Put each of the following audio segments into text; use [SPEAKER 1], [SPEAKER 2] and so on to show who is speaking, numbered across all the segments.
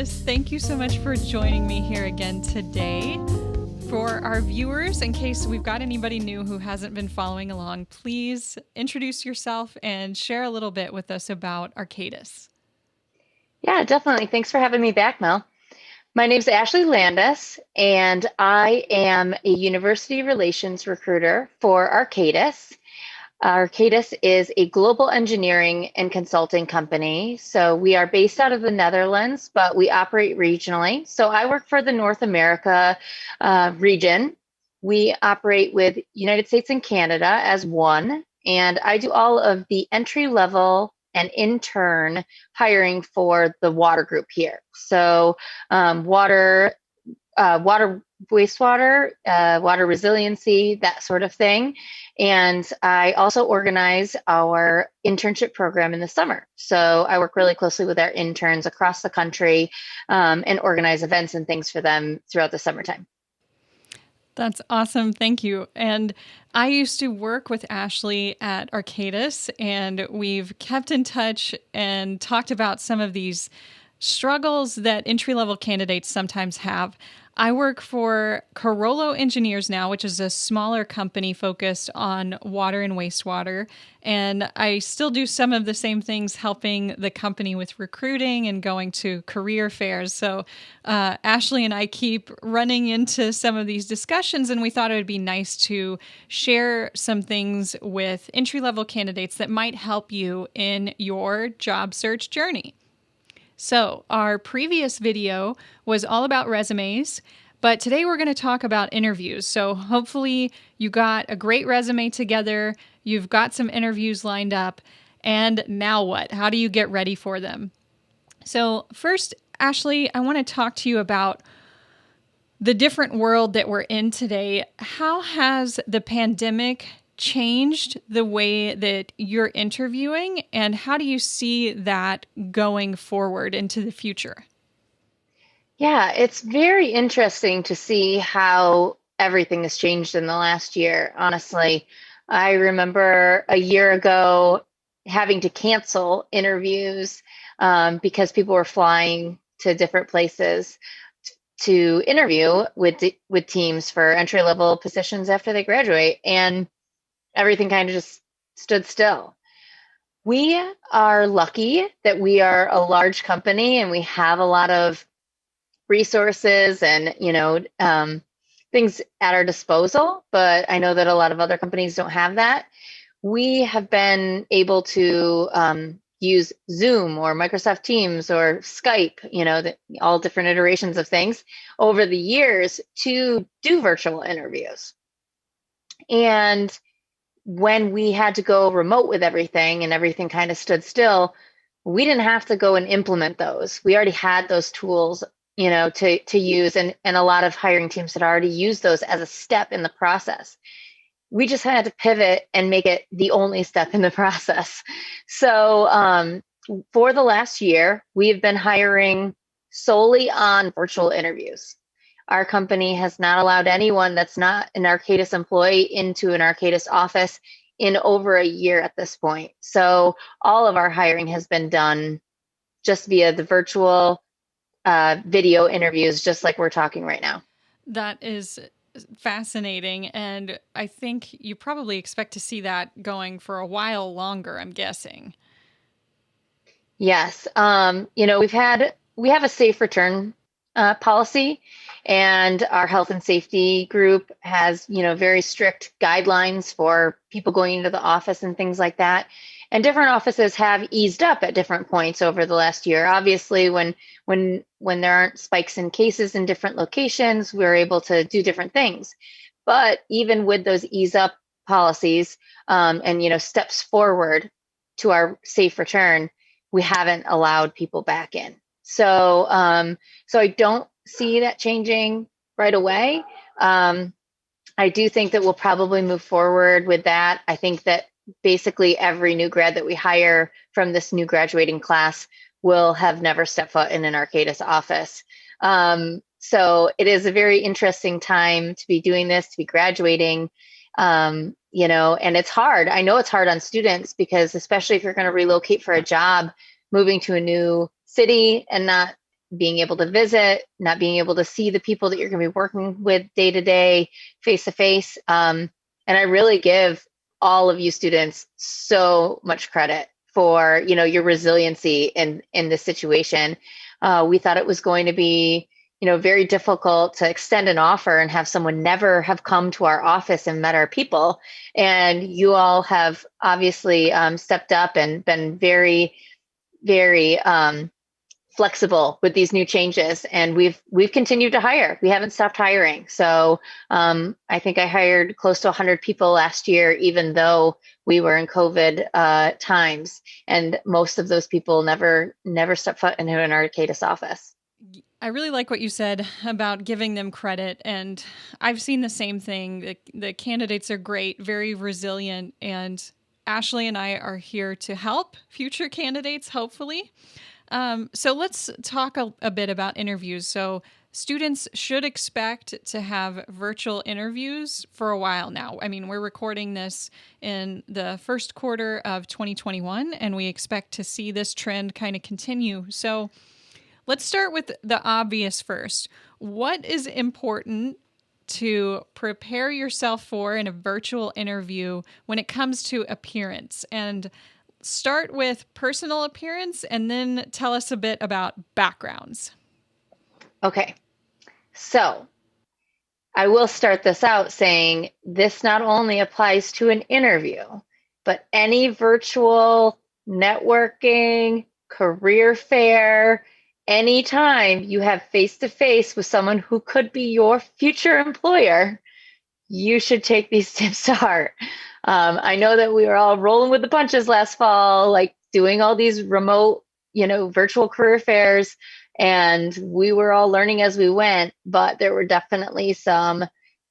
[SPEAKER 1] Landis. Thank you so much for joining me here again today. For our viewers, in case we've got anybody new who hasn't been following along, please introduce yourself and share a little bit with us about Arcadis.
[SPEAKER 2] Yeah, definitely. Thanks for having me back, Mel. My name's Ashley Landis, and I am a university relations recruiter for Arcadis. Arcadis is a global engineering and consulting company. So we are based out of the Netherlands, but we operate regionally. So I work for the North America region. We operate with United States and Canada as one, and I do all of the entry level and intern hiring for the water group here. So water, wastewater, water resiliency, that sort of thing. And I also organize our internship program in the summer. So I work really closely with our interns across the country and organize events and things for them throughout the summertime.
[SPEAKER 1] That's awesome. Thank you. And I used to work with Ashley at Arcadis, and we've kept in touch and talked about some of these struggles that entry-level candidates sometimes have. I work for Underdog Engineers now, which is a smaller company focused on water and wastewater. And I still do some of the same things, helping the company with recruiting and going to career fairs. So Ashley and I keep running into some of these discussions, and we thought it would be nice to share some things with entry-level candidates that might help you in your job search journey. So our previous video was all about resumes, but today we're going to talk about interviews. So hopefully you got a great resume together, you've got some interviews lined up, and now what? How do you get ready for them? So first, Ashley, I want to talk to you about the different world that we're in today. How has the pandemic changed the way that you're interviewing, and how do you see that going forward into the future?
[SPEAKER 2] Yeah, it's very interesting to see how everything has changed in the last year. Honestly, I remember a year ago having to cancel interviews because people were flying to different places to interview with teams for entry level positions after they graduate, and everything kind of just stood still. We are lucky that we are a large company and we have a lot of resources and things at our disposal, but I know that a lot of other companies don't have that. We have been able to use Zoom or Microsoft Teams or Skype, all different iterations of things over the years to do virtual interviews. And when we had to go remote with everything and everything kind of stood still, we didn't have to go and implement those. We already had those tools, to use, and a lot of hiring teams had already used those as a step in the process. We just had to pivot and make it the only step in the process. So for the last year, we've been hiring solely on virtual interviews. Our company has not allowed anyone that's not an Arcadis employee into an Arcadis office in over a year at this point. So all of our hiring has been done just via the virtual video interviews, just like we're talking right now.
[SPEAKER 1] That is fascinating. And I think you probably expect to see that going for a while longer, I'm guessing.
[SPEAKER 2] Yes. We have a safe return policy, and our health and safety group has, very strict guidelines for people going into the office and things like that. And different offices have eased up at different points over the last year. Obviously, when there aren't spikes in cases in different locations, we're able to do different things. But even with those ease up policies and steps forward to our safe return, we haven't allowed people back in. So I don't see that changing right away. I do think that we'll probably move forward with that. I think that basically every new grad that we hire from this new graduating class will have never stepped foot in an Arcadis office. So it is a very interesting time to be doing this, to be graduating, and it's hard. I know it's hard on students because especially if you're going to relocate for a job, moving to a new city and not being able to visit, not being able to see the people that you're going to be working with day to day, face to face. And I really give all of you students so much credit for, your resiliency in this situation. We thought it was going to be, very difficult to extend an offer and have someone never have come to our office and met our people. And you all have obviously stepped up and been very, very flexible with these new changes, and we've continued to hire. We haven't stopped hiring. So I think I hired close to 100 people last year, even though we were in COVID times, and most of those people never stepped foot into an Arcadis office.
[SPEAKER 1] I really like what you said about giving them credit, and I've seen the same thing. The candidates are great, very resilient, and Ashley and I are here to help future candidates, hopefully. So let's talk a bit about interviews. So students should expect to have virtual interviews for a while now. I mean, we're recording this in the first quarter of 2021, and we expect to see this trend kind of continue. So let's start with the obvious first. What is important to prepare yourself for in a virtual interview when it comes to appearance? And start with personal appearance and then tell us a bit about backgrounds.
[SPEAKER 2] Okay. So I will start this out saying this not only applies to an interview, but any virtual networking, career fair, anytime you have face-to-face with someone who could be your future employer, you should take these tips to heart. I know that we were all rolling with the punches last fall, like doing all these remote, virtual career fairs, and we were all learning as we went, but there were definitely some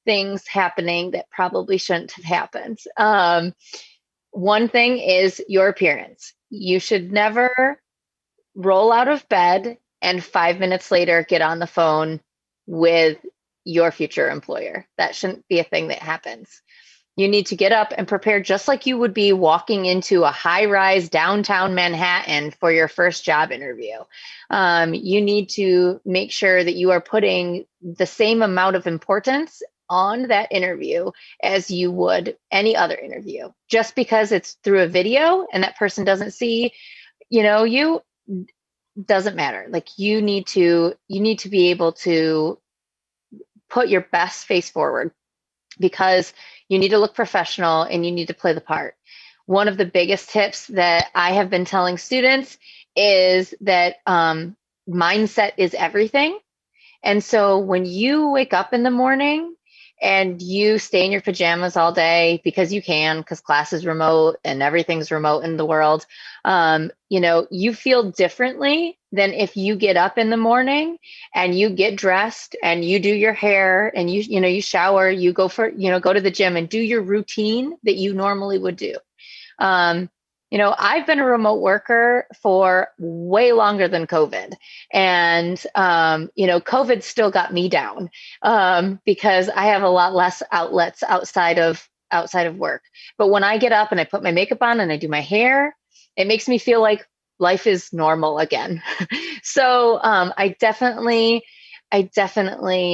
[SPEAKER 2] things happening that probably shouldn't have happened. One thing is your appearance. You should never roll out of bed and 5 minutes later get on the phone with your future employer. That shouldn't be a thing that happens. You need to get up and prepare just like you would be walking into a high-rise downtown Manhattan for your first job interview. You need to make sure that you are putting the same amount of importance on that interview as you would any other interview. Just because it's through a video and that person doesn't see, you, doesn't matter. Like you need to be able to put your best face forward, because you need to look professional and you need to play the part. One of the biggest tips that I have been telling students is that mindset is everything. And so when you wake up in the morning and you stay in your pajamas all day because you can, because class is remote and everything's remote in the world, you feel differently than if you get up in the morning and you get dressed and you do your hair and you shower, you go to the gym and do your routine that you normally would do. I've been a remote worker for way longer than COVID. And, COVID still got me down because I have a lot less outlets outside of work. But when I get up and I put my makeup on and I do my hair, it makes me feel like life is normal again. So I definitely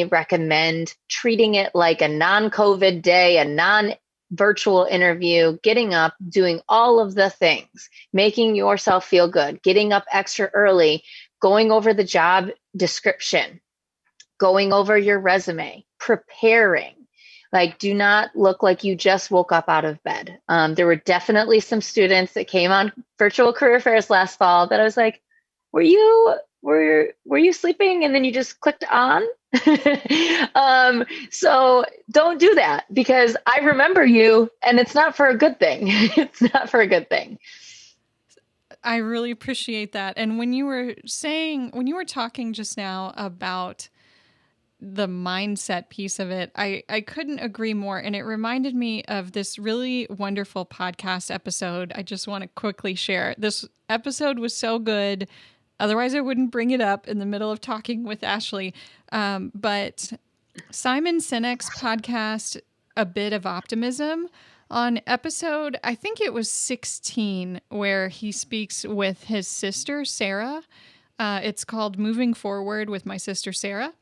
[SPEAKER 2] recommend treating it like a non-COVID day, a non-virtual interview, getting up, doing all of the things, making yourself feel good, getting up extra early, going over the job description, going over your resume, preparing. Like, do not look like you just woke up out of bed. There were definitely some students that came on virtual career fairs last fall that I was like, were you sleeping and then you just clicked on? So don't do that, because I remember you and it's not for a good thing. It's not for a good thing.
[SPEAKER 1] I really appreciate that. And when you were talking just now about the mindset piece of it, I couldn't agree more. And it reminded me of this really wonderful podcast episode. I just want to quickly share. This episode was so good. Otherwise, I wouldn't bring it up in the middle of talking with Ashley. But Simon Sinek's podcast, A Bit of Optimism, on episode, I think it was 16, where he speaks with his sister, Sarah. It's called Moving Forward with my sister Sarah.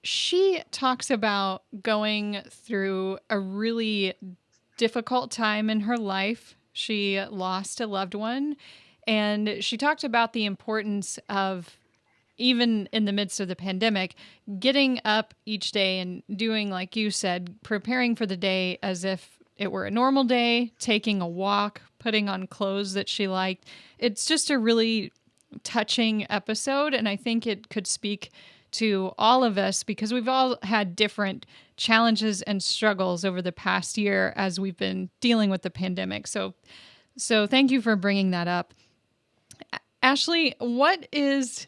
[SPEAKER 1] She talks about going through a really difficult time in her life. She lost a loved one, and she talked about the importance of, even in the midst of the pandemic, getting up each day and doing, like you said, preparing for the day as if it were a normal day, taking a walk, putting on clothes that she liked. It's just a really touching episode, and I think it could speak to all of us because we've all had different challenges and struggles over the past year as we've been dealing with the pandemic. So thank you for bringing that up. Ashley, what is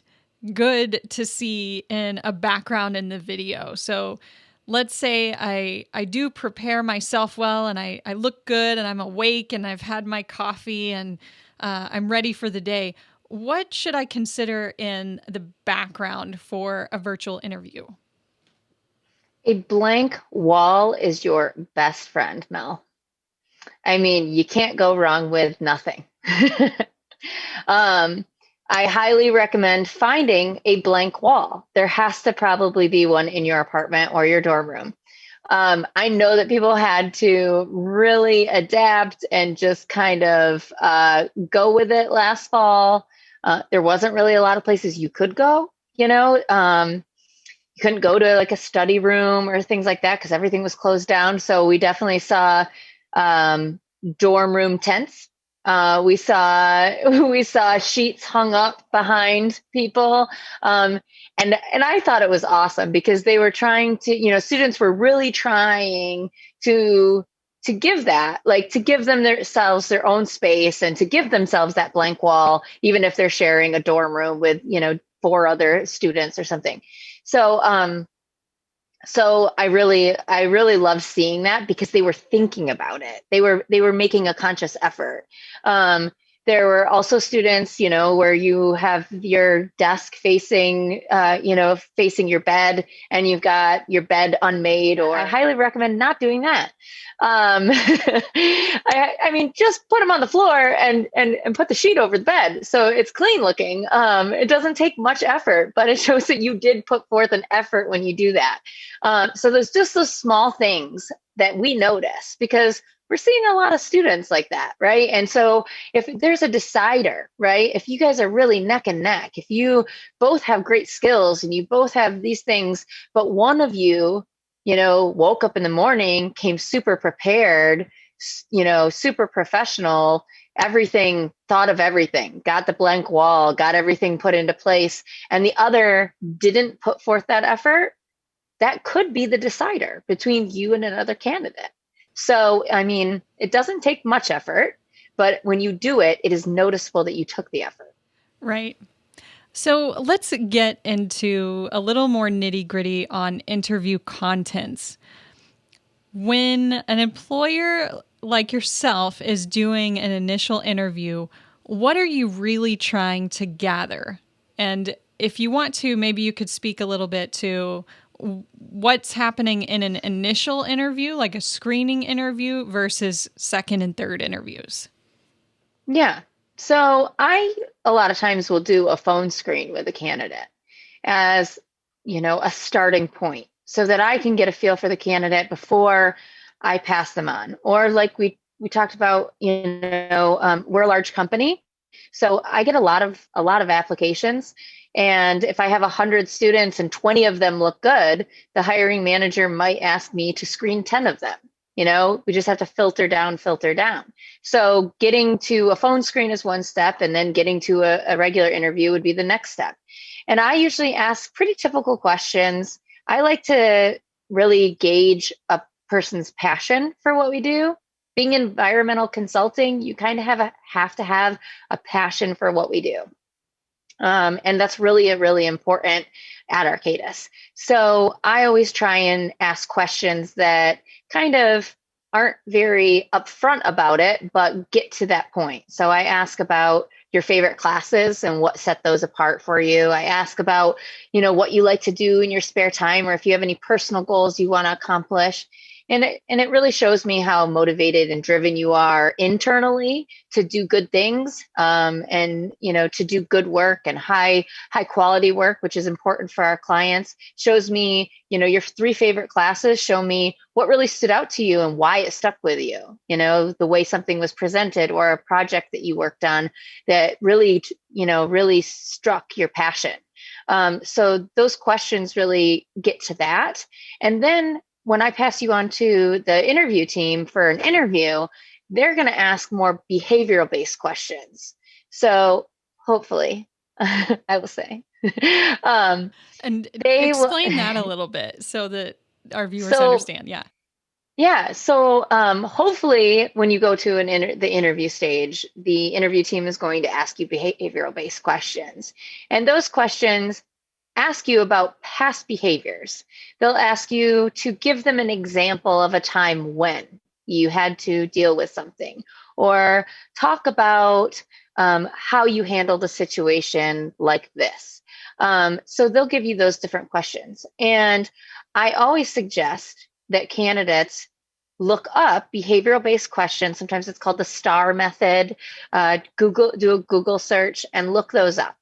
[SPEAKER 1] good to see in a background in the video? So let's say I do prepare myself well and I look good and I'm awake and I've had my coffee and I'm ready for the day. What should I consider in the background for a virtual interview?
[SPEAKER 2] A blank wall is your best friend, Mel. I mean, you can't go wrong with nothing. I highly recommend finding a blank wall. There has to probably be one in your apartment or your dorm room. I know that people had to really adapt and just kind of go with it last fall. There wasn't really a lot of places you could go, you couldn't go to like a study room or things like that because everything was closed down. So we definitely saw dorm room tents. We saw sheets hung up behind people. And I thought it was awesome because they were trying to, students were really trying to give that, like to give themselves their own space and to give themselves that blank wall, even if they're sharing a dorm room with, 4 other students or something. So I really love seeing that because they were thinking about it. They were making a conscious effort. There were also students, where you have your desk facing your bed and you've got your bed unmade, or I highly recommend not doing that. I mean, just put them on the floor and put the sheet over the bed so it's clean looking. It doesn't take much effort, but it shows that you did put forth an effort when you do that. So there's just those small things that we notice because we're seeing a lot of students like that, right? And so if there's a decider, right, if you guys are really neck and neck, if you both have great skills and you both have these things, but one of you, woke up in the morning, came super prepared, super professional, thought of everything, got the blank wall, got everything put into place, and the other didn't put forth that effort, that could be the decider between you and another candidate. So, I mean, it doesn't take much effort, but when you do it, it is noticeable that you took the effort.
[SPEAKER 1] Right. So let's get into a little more nitty gritty on interview contents. When an employer like yourself is doing an initial interview, what are you really trying to gather? And if you want to, maybe you could speak a little bit to what's happening in an initial interview, like a screening interview versus second and third interviews.
[SPEAKER 2] Yeah. So I, a lot of times will do a phone screen with a candidate as, a starting point so that I can get a feel for the candidate before I pass them on. Or like we talked about, we're a large company. So I get a lot of applications. And if I have 100 students and 20 of them look good, the hiring manager might ask me to screen 10 of them. We just have to filter down. So getting to a phone screen is one step, and then getting to a regular interview would be the next step. And I usually ask pretty typical questions. I like to really gauge a person's passion for what we do. Being environmental consulting, you kind of have to have a passion for what we do. And that's really important at Arcadis. So I always try and ask questions that kind of aren't very upfront about it, but get to that point. So I ask about your favorite classes and what set those apart for you. I ask about, what you like to do in your spare time, or if you have any personal goals you want to accomplish. And it really shows me how motivated and driven you are internally to do good things, and to do good work and high quality work, which is important for our clients. Shows me, your three favorite classes show me what really stood out to you and why it stuck with you. The way something was presented or a project that you worked on that really, really struck your passion. So those questions really get to that. And then when I pass you on to the interview team for an interview, they're going to ask more behavioral based questions. So hopefully, I will say, um,
[SPEAKER 1] And
[SPEAKER 2] they will.
[SPEAKER 1] explain that a little bit so that our viewers
[SPEAKER 2] So
[SPEAKER 1] understand. Yeah.
[SPEAKER 2] yeah, so hopefully, when you go to the interview stage, the interview team is going to ask you behavioral based questions, and those questions ask you about past behaviors. They'll ask you to give them an example of a time when you had to deal with something, or talk about how you handled a situation like this. So they'll give you those different questions. And I always suggest that candidates look up behavioral based questions. Sometimes it's called the STAR method. Do a Google search and look those up.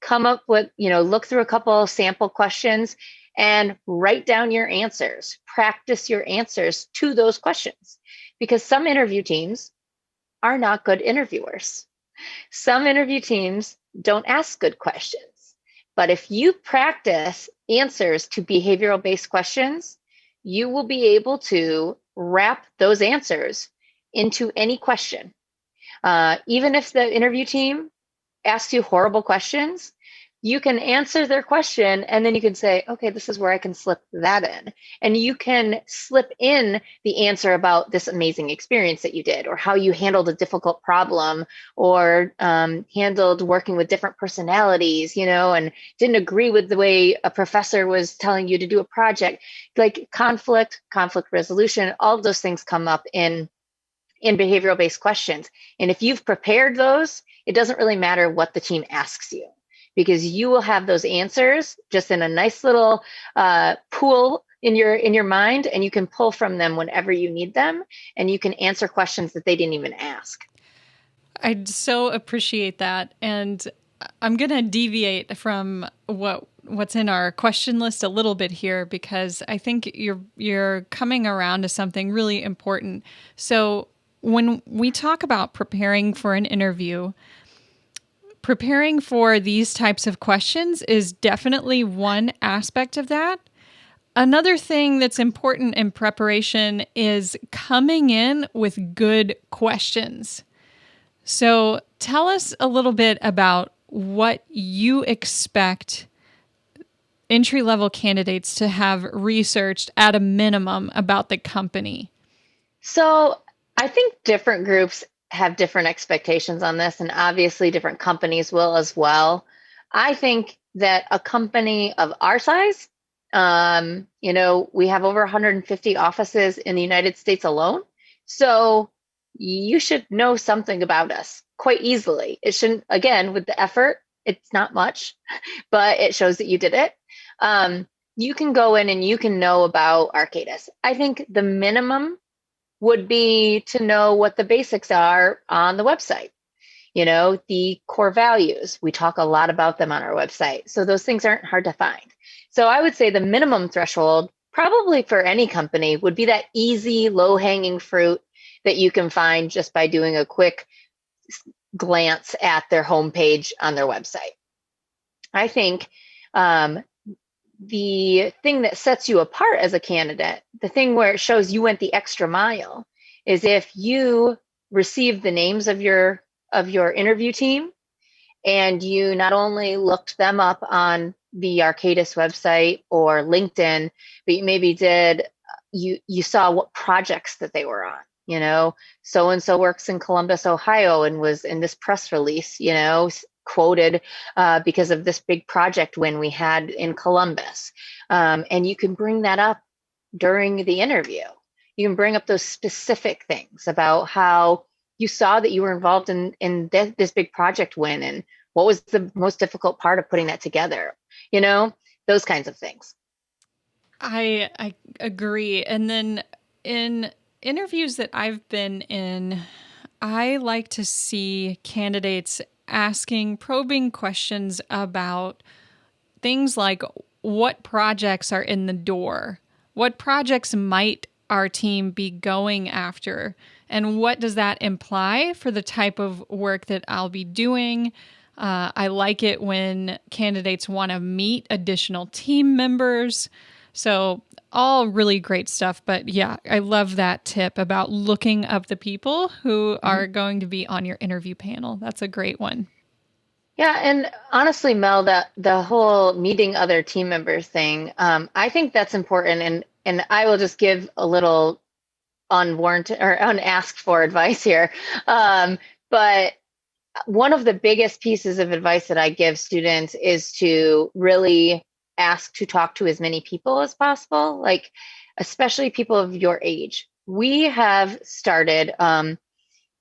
[SPEAKER 2] Come up with, look through a couple of sample questions and write down your answers. Practice your answers to those questions, because some interview teams are not good interviewers. Some interview teams don't ask good questions. But if you practice answers to behavioral based questions, you will be able to wrap those answers into any question. Even if the interview team asks you horrible questions, you can answer their question and then you can say, okay, this is where I can slip that in. And you can slip in the answer about this amazing experience that you did, or how you handled a difficult problem, or handled working with different personalities, and didn't agree with the way a professor was telling you to do a project. Like conflict resolution, all of those things come up in behavioral based questions. And if you've prepared those, it doesn't really matter what the team asks you, because you will have those answers just in a nice little pool in your mind, and you can pull from them whenever you need them, and you can answer questions that they didn't even ask.
[SPEAKER 1] I'd so appreciate that. And I'm going to deviate from what's in our question list a little bit here, because I think you're coming around to something really important. So when we talk about preparing for an interview, preparing for these types of questions is definitely one aspect of that. Another thing that's important in preparation is coming in with good questions. So tell us a little bit about what you expect entry-level candidates to have researched at a minimum about the company.
[SPEAKER 2] So I think different groups have different expectations on this, and obviously different companies will as well. I think that a company of our size, we have over 150 offices in the United States alone. So you should know something about us quite easily. It shouldn't, again, with the effort, it's not much, but it shows that you did it. You can go in and you can know about Arcadis. I think the minimum would be to know what the basics are on the website. The core values. We talk a lot about them on our website. So those things aren't hard to find. So I would say the minimum threshold, probably for any company, would be that easy, low-hanging fruit that you can find just by doing a quick glance at their homepage on their website. I think the thing that sets you apart as a candidate, the thing where it shows you went the extra mile, is if you receive the names of your interview team, and you not only looked them up on the Arcadis website or LinkedIn, but you maybe you saw what projects that they were on. So and so works in Columbus, Ohio, and was in this press release, quoted because of this big project win we had in Columbus. And you can bring that up during the interview. You can bring up those specific things about how you saw that you were involved in this big project win, and what was the most difficult part of putting that together, those kinds of things.
[SPEAKER 1] I agree. And then In interviews that I've been in, I like to see candidates asking probing questions about things like what projects are in the door, what projects might our team be going after, and what does that imply for the type of work that I'll be doing. I like it when candidates want to meet additional team members. So, all really great stuff. But yeah, I love that tip about looking up the people who are going to be on your interview panel. That's a great one.
[SPEAKER 2] Yeah, and honestly, Mel, the whole meeting other team members thing, I think that's important. And I will just give a little unwarranted or unasked for advice here. But one of the biggest pieces of advice that I give students is to really ask to talk to as many people as possible, like especially people of your age. We have started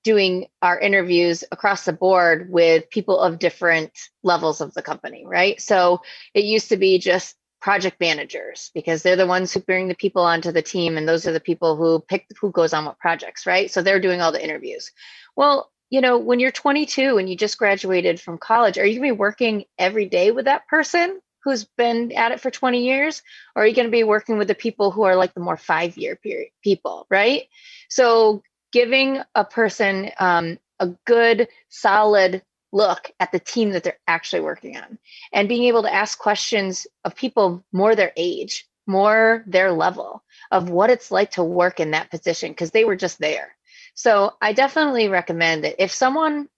[SPEAKER 2] doing our interviews across the board with people of different levels of the company, right? So it used to be just project managers because they're the ones who bring the people onto the team, and those are the people who pick who goes on what projects, right? So they're doing all the interviews. Well, when you're 22 and you just graduated from college, are you going to be working every day with that person who's been at it for 20 years? Or are you going to be working with the people who are like the more 5-year period people, right? So giving a person a good, solid look at the team that they're actually working on and being able to ask questions of people more their age, more their level of what it's like to work in that position because they were just there. So I definitely recommend that if someone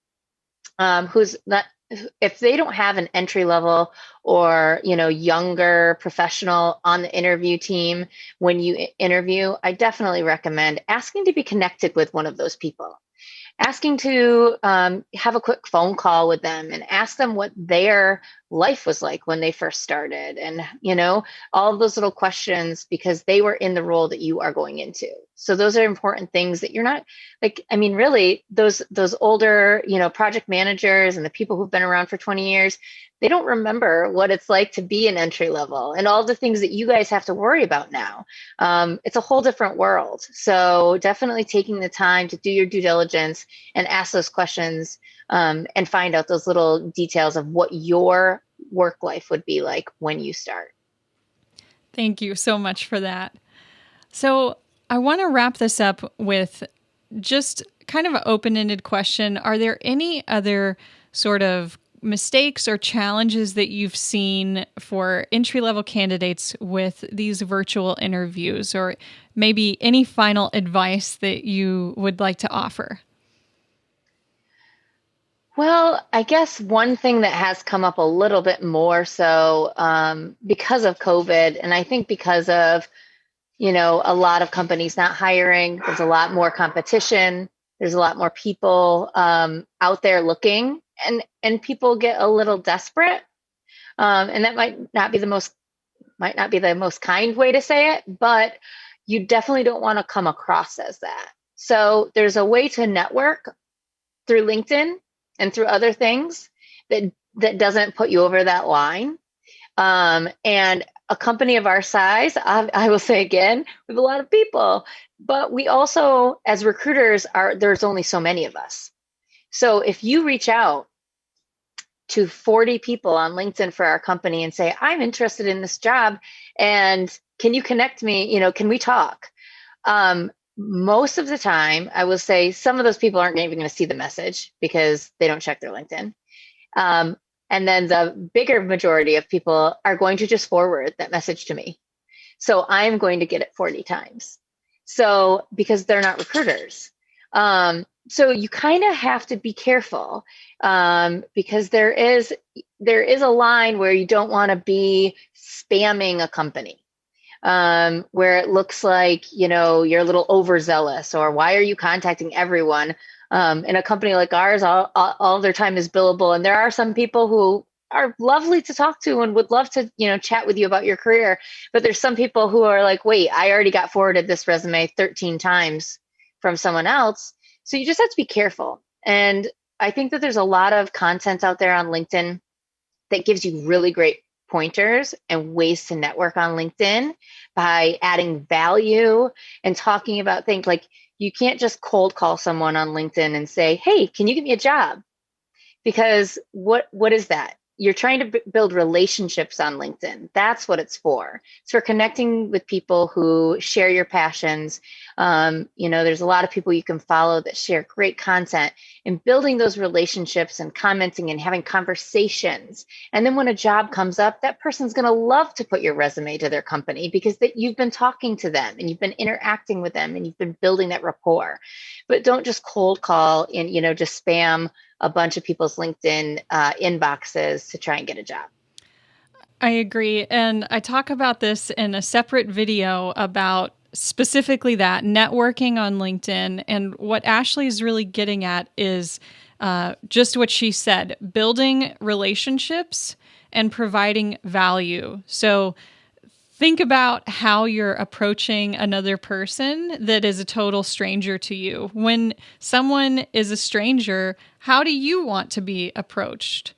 [SPEAKER 2] who's not, if they don't have an entry level or younger professional on the interview team when you interview, I definitely recommend asking to be connected with one of those people, asking to have a quick phone call with them and ask them what their life was like when they first started, and all of those little questions because they were in the role that you are going into. So those are important things that you're not like, I mean, really those older project managers and the people who've been around for 20 years, they don't remember what it's like to be an entry level and all the things that you guys have to worry about now. It's a whole different world. So definitely taking the time to do your due diligence and ask those questions and find out those little details of what your work life would be like when you start.
[SPEAKER 1] Thank you so much for that. So I want to wrap this up with just kind of an open-ended question. Are there any other sort of mistakes or challenges that you've seen for entry-level candidates with these virtual interviews, or maybe any final advice that you would like to offer?
[SPEAKER 2] Well, I guess one thing that has come up a little bit more so because of COVID, and I think because of, a lot of companies not hiring, there's a lot more competition, there's a lot more people out there looking, and people get a little desperate. And that might not be the most kind way to say it, but you definitely don't want to come across as that. So there's a way to network through LinkedIn and through other things that doesn't put you over that line. And a company of our size, I will say again, we have a lot of people, but we also, as recruiters, there's only so many of us. So if you reach out to 40 people on LinkedIn for our company and say, I'm interested in this job, and can you connect me? Can we talk? Most of the time, I will say some of those people aren't even going to see the message because they don't check their LinkedIn. And then the bigger majority of people are going to just forward that message to me. So I'm going to get it 40 times. So because they're not recruiters. So you kind of have to be careful because there is a line where you don't want to be spamming a company. Where it looks like, you're a little overzealous, or why are you contacting everyone? In a company like ours, all their time is billable. And there are some people who are lovely to talk to and would love to, chat with you about your career. But there's some people who are like, wait, I already got forwarded this resume 13 times from someone else. So you just have to be careful. And I think that there's a lot of content out there on LinkedIn that gives you really great pointers and ways to network on LinkedIn by adding value and talking about things like you can't just cold call someone on LinkedIn and say, hey, can you give me a job? Because what is that? You're trying to build relationships on LinkedIn. That's what it's for. It's for connecting with people who share your passions. There's a lot of people you can follow that share great content, and building those relationships and commenting and having conversations. And then when a job comes up, that person's going to love to put your resume to their company because you've been talking to them and you've been interacting with them and you've been building that rapport. But don't just cold call and, just spam a bunch of people's LinkedIn inboxes to try and get a job.
[SPEAKER 1] I agree. And I talk about this in a separate video about specifically that networking on LinkedIn. And what Ashley is really getting at is just what she said, building relationships and providing value. So think about how you're approaching another person that is a total stranger to you. When someone is a stranger, how do you want to be approached?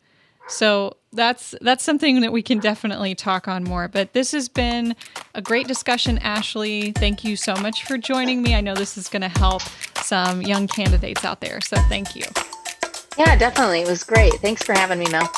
[SPEAKER 1] So that's something that we can definitely talk on more. But this has been a great discussion, Ashley. Thank you so much for joining me. I know this is going to help some young candidates out there. So thank you.
[SPEAKER 2] Yeah, definitely. It was great. Thanks for having me, Mel.